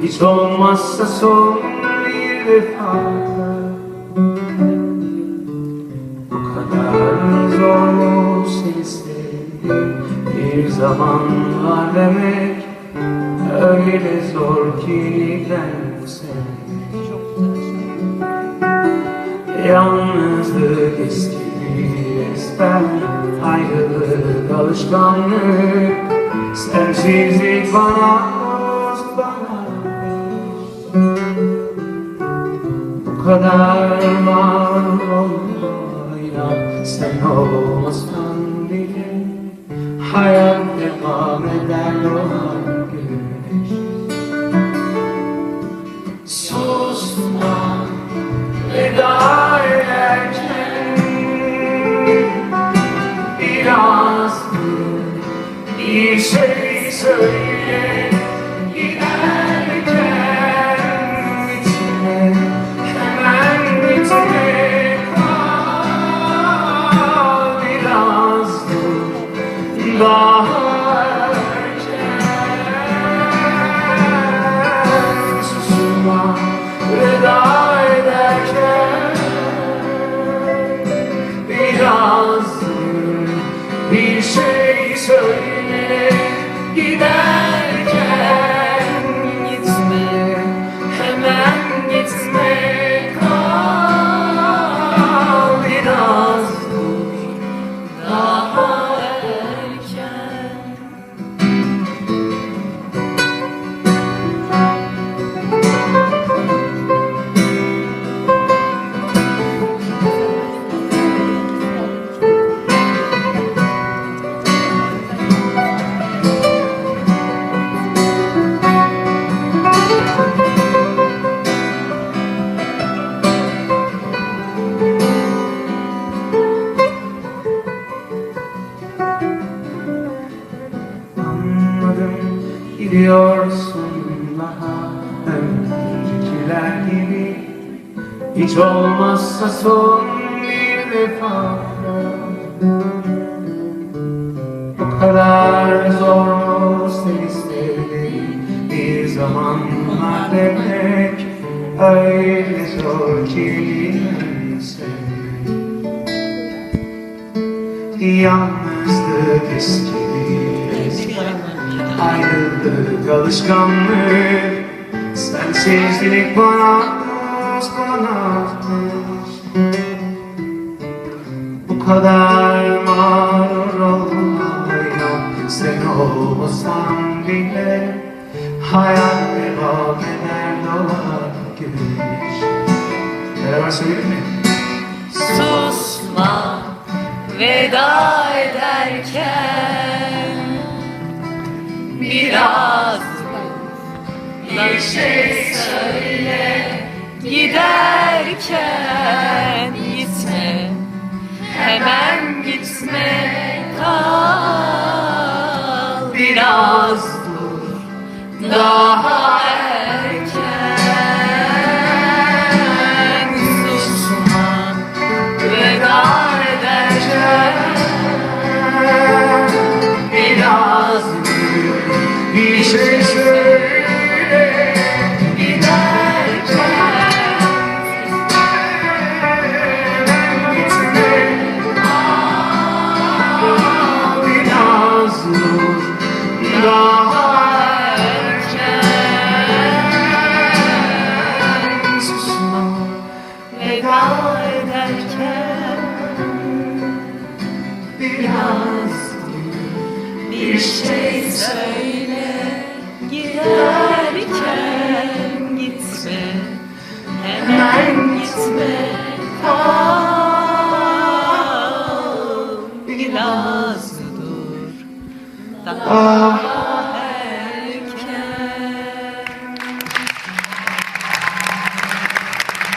Hiç olmazsa son bir defa. Bu kadar zor mu seni sevdim? Bir zamanlar demek öyle zor ki ben sevmek. Yalnızlık eskidi resmen, ayrılık alışkanlık, sensizlik bana dost, bana bu kadar var olmayla, sen olmasan bile hayat devam eder doğar güneş. Susma veda ederken biraz bir şey söyle. Giderken gitme, hemen gitme, kal biraz daha erken. Susma veda ederken biraz bir şey söyle. Giderken gitme, hemen gitme, kal biraz daha erken. Gidiyorsun daha öncekiler gibi, hiç olmazsa son bir defa. Bu kadar zor seni sevdim, bir zamanlar demek öyle zor ki sevmek. Yalnızlık eskidi resmen, ayrılık alışkanlık, sensizlik bana dost, bana dost. Bu kadar mağrur olmayla, sen olmasan bile hayat devam eder doğar güneş. Beraber söyleyelim mi? Susma veda ederken biraz bir şey söyle. Giderken gitme, hemen gitme, kal biraz dur daha erken. Susma veda ederken biraz Bir şey söyle. Bir şey söyle, giderken gitme, hemen gitme, kal.